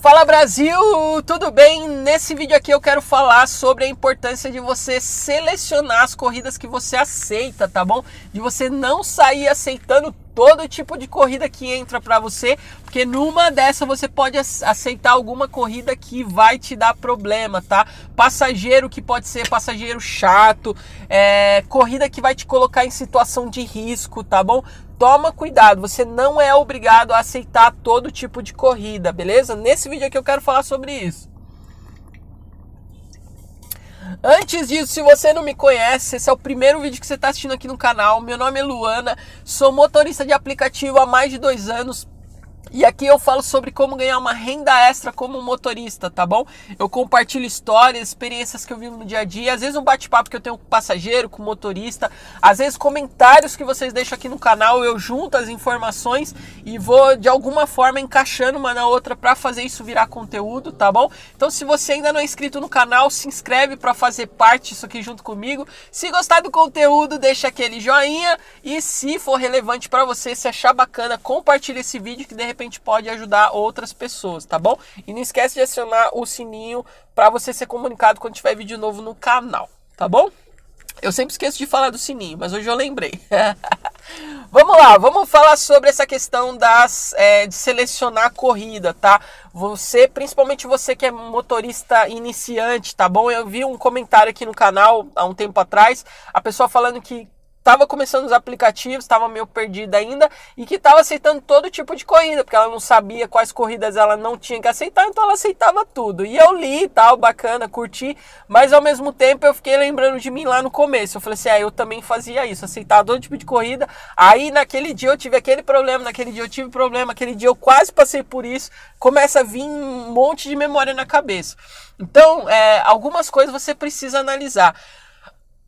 Fala Brasil, tudo bem? Nesse vídeo aqui eu quero falar sobre a importância de você selecionar as corridas que você aceita, tá bom? De você não sair aceitando todo tipo de corrida que entra para você, porque numa dessa você pode aceitar alguma corrida que vai te dar problema, tá? Passageiro que pode ser passageiro chato, corrida que vai te colocar em situação de risco, tá bom? Toma cuidado, você não é obrigado a aceitar todo tipo de corrida, beleza? Nesse vídeo aqui eu quero falar sobre isso. Antes disso, se você não me conhece, esse é o primeiro vídeo que você está assistindo aqui no canal. Meu nome é Luana, sou motorista de aplicativo há mais de 2 anos. E aqui eu falo sobre como ganhar uma renda extra como motorista, tá bom? Eu compartilho histórias, experiências que eu vivo no dia a dia, às vezes um bate-papo que eu tenho com passageiro, com motorista, às vezes comentários que vocês deixam aqui no canal, eu junto as informações e vou de alguma forma encaixando uma na outra para fazer isso virar conteúdo, tá bom? Então se você ainda não é inscrito no canal, se inscreve para fazer parte disso aqui junto comigo. Se gostar do conteúdo, deixa aquele joinha e se for relevante para você, se achar bacana, compartilha esse vídeo que de repente pode ajudar outras pessoas, tá bom? E não esquece de acionar o sininho para você ser comunicado quando tiver vídeo novo no canal, tá bom? Eu sempre esqueço de falar do sininho, mas hoje eu lembrei. Vamos lá, vamos falar sobre essa questão de selecionar a corrida, tá? Você, principalmente você que é motorista iniciante, tá bom? Eu vi um comentário aqui no canal há um tempo atrás, a pessoa falando que estava começando os aplicativos, estava meio perdida ainda e que estava aceitando todo tipo de corrida, porque ela não sabia quais corridas ela não tinha que aceitar, então ela aceitava tudo. E eu li e tal, bacana, curti, mas ao mesmo tempo eu fiquei lembrando de mim lá no começo. Eu falei assim, eu também fazia isso, aceitava todo tipo de corrida. Aí naquele dia eu tive aquele problema, naquele dia eu tive problema, aquele dia eu quase passei por isso. Começa a vir um monte de memória na cabeça. Então, algumas coisas você precisa analisar.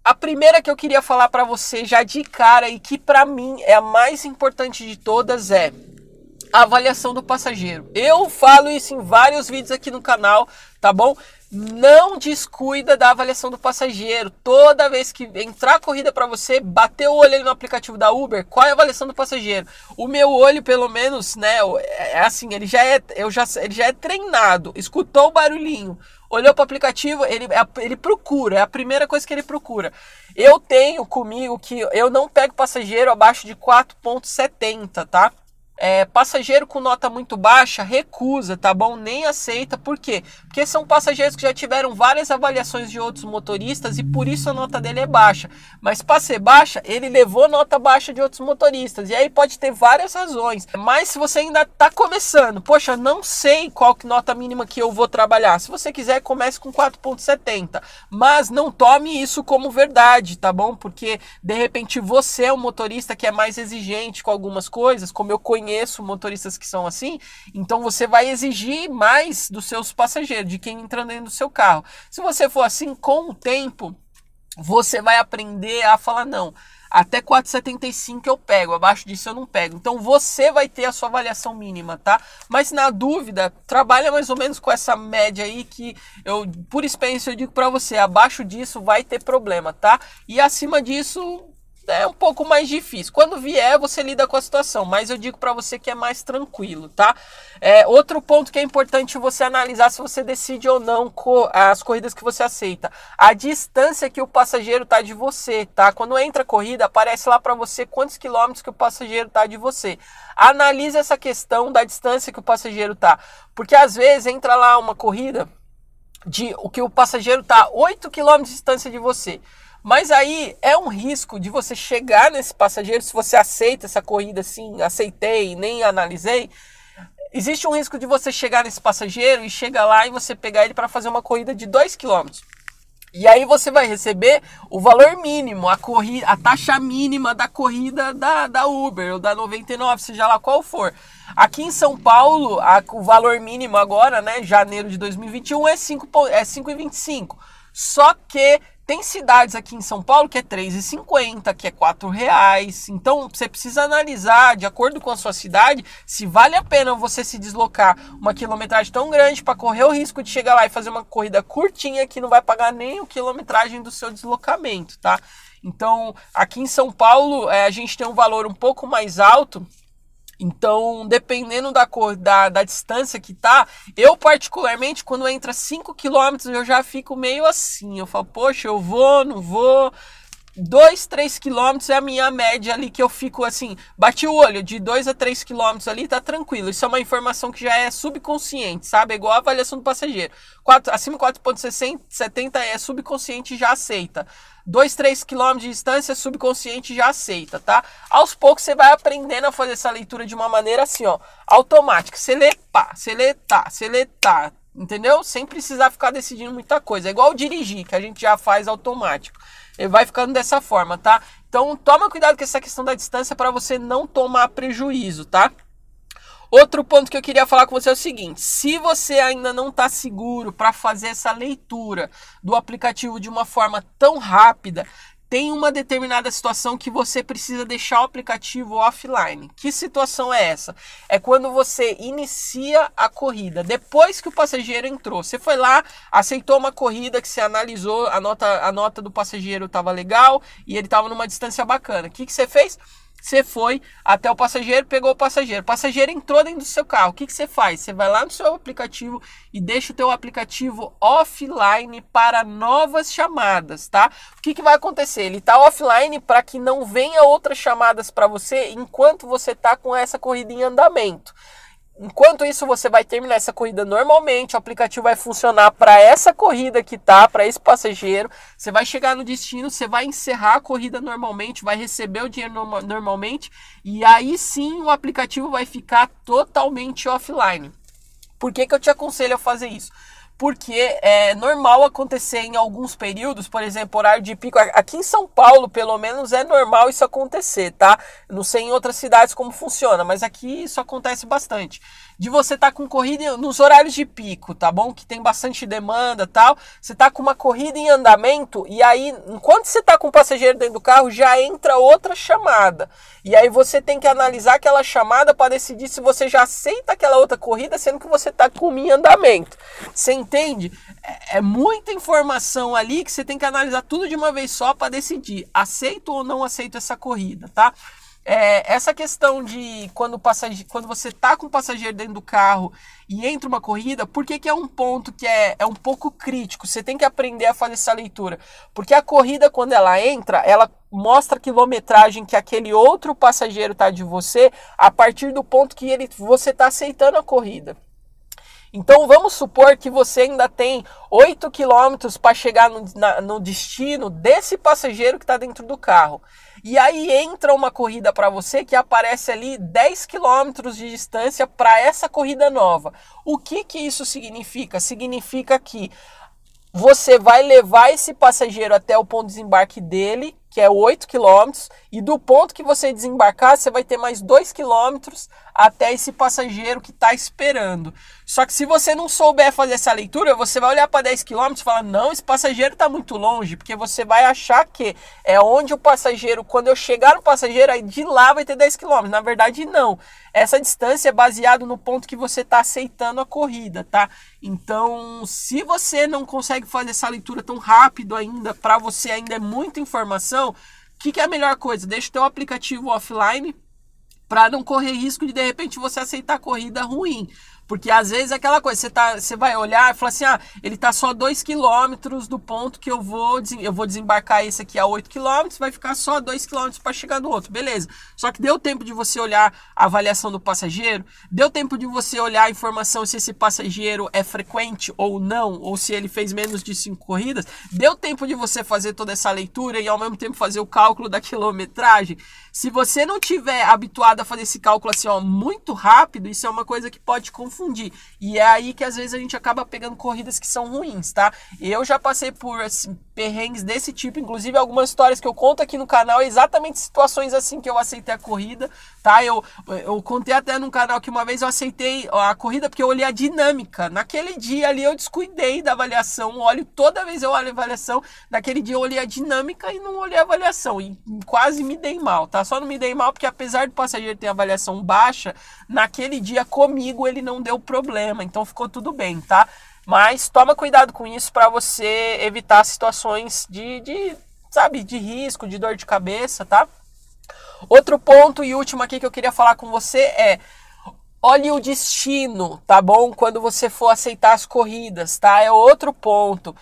A primeira que eu queria falar para você já de cara e que para mim é a mais importante de todas é a avaliação do passageiro. Eu falo isso em vários vídeos aqui no canal, tá bom? Não descuida da avaliação do passageiro. Toda vez que entrar a corrida para você, bater o olho ali no aplicativo da Uber, qual é a avaliação do passageiro? O meu olho, pelo menos, né, é assim, ele já é treinado, escutou o barulhinho, olhou para o aplicativo, ele procura, é a primeira coisa que ele procura. Eu tenho comigo que eu não pego passageiro abaixo de 4,70, tá? Passageiro com nota muito baixa, recusa, tá bom? Nem aceita, por quê? Porque são passageiros que já tiveram várias avaliações de outros motoristas e por isso a nota dele é baixa. Mas para ser baixa, ele levou nota baixa de outros motoristas, e aí pode ter várias razões. Mas se você ainda tá começando, poxa, não sei qual que nota mínima que eu vou trabalhar. Se você quiser, comece com 4,70, mas não tome isso como verdade, tá bom? Porque de repente você é um motorista que é mais exigente com algumas coisas, como eu conheço motoristas que são assim, então você vai exigir mais dos seus passageiros, de quem entra dentro do seu carro. Se você for assim, com o tempo, você vai aprender a falar, não, até 4,75 eu pego, abaixo disso eu não pego. Então você vai ter a sua avaliação mínima, tá? Mas na dúvida, trabalha mais ou menos com essa média aí que eu, por experiência, eu digo pra você, abaixo disso vai ter problema, tá? E acima disso é um pouco mais difícil. Quando vier, você lida com a situação, mas eu digo para você que é mais tranquilo, tá? Outro ponto que é importante você analisar se você decide ou não as corridas que você aceita. A distância que o passageiro tá de você, tá? Quando entra a corrida, aparece lá para você quantos quilômetros que o passageiro tá de você. Analise essa questão da distância que o passageiro tá, porque às vezes entra lá uma corrida de o que o passageiro tá 8 quilômetros de distância de você. Mas aí é um risco de você chegar nesse passageiro, se você aceita essa corrida assim, aceitei, nem analisei, existe um risco de você chegar nesse passageiro e chegar lá e você pegar ele para fazer uma corrida de 2 km. E aí você vai receber o valor mínimo, a taxa mínima da corrida da Uber ou da 99, seja lá qual for. Aqui em São Paulo, o valor mínimo agora, né, janeiro de 2021, é 5,25. Só que tem cidades aqui em São Paulo que é R$3,50, que é R$4. Então você precisa analisar, de acordo com a sua cidade, se vale a pena você se deslocar uma quilometragem tão grande para correr o risco de chegar lá e fazer uma corrida curtinha que não vai pagar nem a quilometragem do seu deslocamento, tá? Então aqui em São Paulo a gente tem um valor um pouco mais alto Então, dependendo da distância que tá, eu particularmente, quando entra 5 km, eu já fico meio assim. Eu falo, poxa, eu vou, não vou. 2, 3 quilômetros é a minha média ali que eu fico assim, bati o olho, de 2 a 3 quilômetros ali tá tranquilo. Isso é uma informação que já é subconsciente, sabe? É igual a avaliação do passageiro. Acima de 4,70 é subconsciente e já aceita. 2, 3 quilômetros de distância, subconsciente já aceita, tá? Aos poucos você vai aprendendo a fazer essa leitura de uma maneira assim, ó, automática. Você lê, pá, você lê, tá, você lê, tá. Entendeu? Sem precisar ficar decidindo muita coisa. É igual dirigir, que a gente já faz automático. Ele vai ficando dessa forma, tá? Então, toma cuidado com essa questão da distância para você não tomar prejuízo, tá? Outro ponto que eu queria falar com você é o seguinte: se você ainda não está seguro para fazer essa leitura do aplicativo de uma forma tão rápida, tem uma determinada situação que você precisa deixar o aplicativo offline. Que situação é essa? É quando você inicia a corrida, depois que o passageiro entrou. Você foi lá, aceitou uma corrida que você analisou, a nota do passageiro estava legal e ele estava numa distância bacana. O que você fez? Você foi até o passageiro, pegou o passageiro entrou dentro do seu carro. O que você faz? Você vai lá no seu aplicativo e deixa o teu aplicativo offline para novas chamadas, tá? O que vai acontecer? Ele está offline para que não venha outras chamadas para você enquanto você está com essa corrida em andamento. Enquanto isso, você vai terminar essa corrida normalmente, o aplicativo vai funcionar para essa corrida que tá, para esse passageiro. Você vai chegar no destino, você vai encerrar a corrida normalmente, vai receber o dinheiro normalmente, e aí sim o aplicativo vai ficar totalmente offline. Por que eu te aconselho a fazer isso? Porque é normal acontecer em alguns períodos, por exemplo, horário de pico. Aqui em São Paulo, pelo menos, é normal isso acontecer, tá? Não sei em outras cidades como funciona, mas aqui isso acontece bastante. De você estar com corrida nos horários de pico, tá bom? Que tem bastante demanda e tal. Você tá com uma corrida em andamento e aí, enquanto você tá com o passageiro dentro do carro, já entra outra chamada. E aí você tem que analisar aquela chamada para decidir se você já aceita aquela outra corrida, sendo que você tá com uma em andamento. Você entende? É muita informação ali que você tem que analisar tudo de uma vez só para decidir aceito ou não aceito essa corrida, tá? Essa questão de quando você está com o passageiro dentro do carro e entra uma corrida, por que é um ponto que é um pouco crítico? Você tem que aprender a fazer essa leitura. Porque a corrida, quando ela entra, ela mostra a quilometragem que aquele outro passageiro está de você a partir do ponto que você está aceitando a corrida. Então vamos supor que você ainda tem 8 quilômetros para chegar no destino desse passageiro que está dentro do carro. E aí entra uma corrida para você que aparece ali 10 quilômetros de distância para essa corrida nova. O que isso significa? Significa que você vai levar esse passageiro até o ponto de desembarque dele, que é 8 km, e do ponto que você desembarcar, você vai ter mais 2 km até esse passageiro que está esperando. Só que se você não souber fazer essa leitura, você vai olhar para 10 km e falar, não, esse passageiro está muito longe, porque você vai achar que é onde o passageiro, quando eu chegar no passageiro, aí de lá vai ter 10 km. Na verdade, não. Essa distância é baseada no ponto que você está aceitando a corrida, tá? Então, se você não consegue fazer essa leitura tão rápido ainda, para você ainda é muita informação, o que é a melhor coisa? Deixa o teu aplicativo offline para não correr risco de repente você aceitar a corrida ruim. Porque às vezes é aquela coisa, você vai olhar e falar assim, ele está só 2 km do ponto que eu vou desembarcar esse aqui a 8 km, vai ficar só 2 km para chegar no outro, beleza. Só que deu tempo de você olhar a avaliação do passageiro, deu tempo de você olhar a informação se esse passageiro é frequente ou não, ou se ele fez menos de 5 corridas, deu tempo de você fazer toda essa leitura e ao mesmo tempo fazer o cálculo da quilometragem. Se você não tiver habituado a fazer esse cálculo assim, muito rápido, isso é uma coisa que pode confundir. E é aí que às vezes a gente acaba pegando corridas que são ruins, tá? Eu já passei por assim, perrengues desse tipo, inclusive algumas histórias que eu conto aqui no canal, exatamente situações assim que eu aceitei a corrida, tá? Eu contei até no canal que uma vez eu aceitei a corrida porque eu olhei a dinâmica. Naquele dia ali eu descuidei da avaliação, toda vez eu olho a avaliação, naquele dia eu olhei a dinâmica e não olhei a avaliação, e quase me dei mal, tá? Só não me dei mal porque apesar do passageiro ter avaliação baixa, naquele dia comigo ele não deu problema, então ficou tudo bem, tá? Mas toma cuidado com isso para você evitar situações de risco, de dor de cabeça, tá? Outro ponto e último aqui que eu queria falar com você é: olhe o destino, tá bom? Quando você for aceitar as corridas, tá? É outro ponto.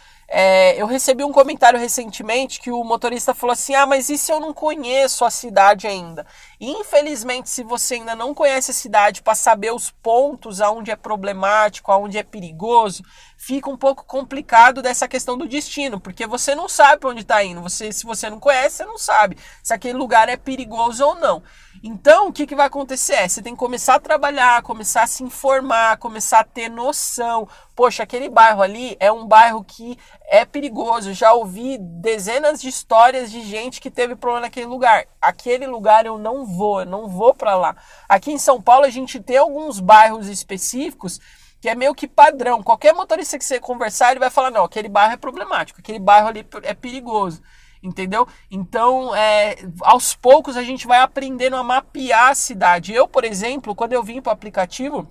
Eu recebi um comentário recentemente que o motorista falou assim: ah, mas e se eu não conheço a cidade ainda? E, infelizmente, se você ainda não conhece a cidade para saber os pontos aonde é problemático, aonde é perigoso, fica um pouco complicado dessa questão do destino, porque você não sabe para onde está indo. Se você não conhece, você não sabe se aquele lugar é perigoso ou não. Então, o que vai acontecer? Você tem que começar a trabalhar, começar a se informar, começar a ter noção. Poxa, aquele bairro ali é um bairro que é perigoso. Já ouvi dezenas de histórias de gente que teve problema naquele lugar. Aquele lugar eu não vou para lá. Aqui em São Paulo a gente tem alguns bairros específicos que é meio que padrão. Qualquer motorista que você conversar, ele vai falar: não, aquele bairro é problemático, aquele bairro ali é perigoso. Entendeu? Então, aos poucos a gente vai aprendendo a mapear a cidade. Eu, por exemplo, quando eu vim para o aplicativo,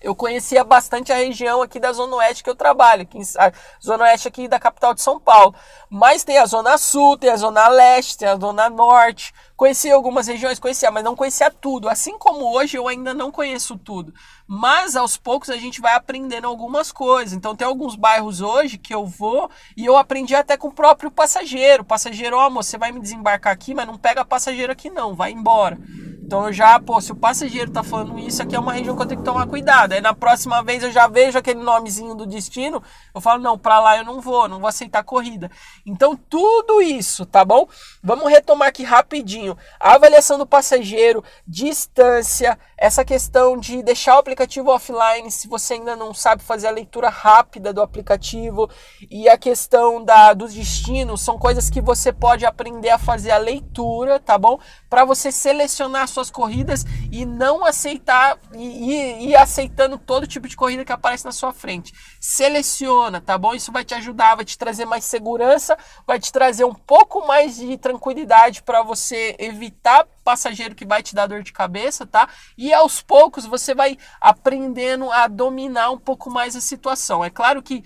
eu conhecia bastante a região aqui da Zona Oeste que eu trabalho, a Zona Oeste aqui da capital de São Paulo. Mas tem a Zona Sul, tem a Zona Leste, tem a Zona Norte. Conhecia algumas regiões, mas não conhecia tudo. Assim como hoje eu ainda não conheço tudo. Mas aos poucos a gente vai aprendendo algumas coisas. Então tem alguns bairros hoje que eu vou e eu aprendi até com o próprio passageiro. Passageiro: ó, moço, você vai me desembarcar aqui, mas não pega passageiro aqui não, vai embora. Então eu já, se o passageiro tá falando isso, aqui é uma região que eu tenho que tomar cuidado. Aí na próxima vez eu já vejo aquele nomezinho do destino, eu falo: não, pra lá eu não vou aceitar corrida. Então tudo isso, tá bom? Vamos retomar aqui rapidinho. A avaliação do passageiro, distância, essa questão de deixar o aplicativo offline se você ainda não sabe fazer a leitura rápida do aplicativo, e a questão dos destinos, são coisas que você pode aprender a fazer a leitura, tá bom? Para você selecionar suas corridas e não aceitar e ir aceitando todo tipo de corrida que aparece na sua frente. Seleciona, tá bom? Isso vai te ajudar, vai te trazer mais segurança, vai te trazer um pouco mais de tranquilidade para você evitar passageiro que vai te dar dor de cabeça, tá? E aos poucos você vai aprendendo a dominar um pouco mais a situação. É claro que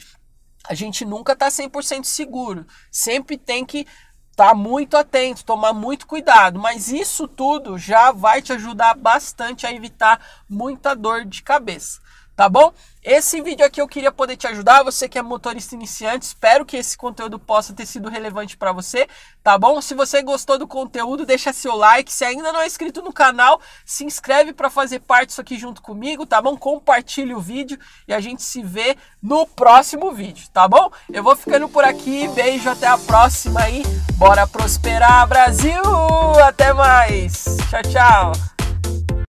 a gente nunca tá 100% seguro. Sempre tem que estar muito atento, tomar muito cuidado, mas isso tudo já vai te ajudar bastante a evitar muita dor de cabeça, tá bom? Esse vídeo aqui eu queria poder te ajudar, você que é motorista iniciante, espero que esse conteúdo possa ter sido relevante para você, tá bom? Se você gostou do conteúdo, deixa seu like, se ainda não é inscrito no canal, se inscreve para fazer parte disso aqui junto comigo, tá bom? Compartilhe o vídeo e a gente se vê no próximo vídeo, tá bom? Eu vou ficando por aqui, beijo, até a próxima aí, bora prosperar, Brasil! Até mais, tchau, tchau!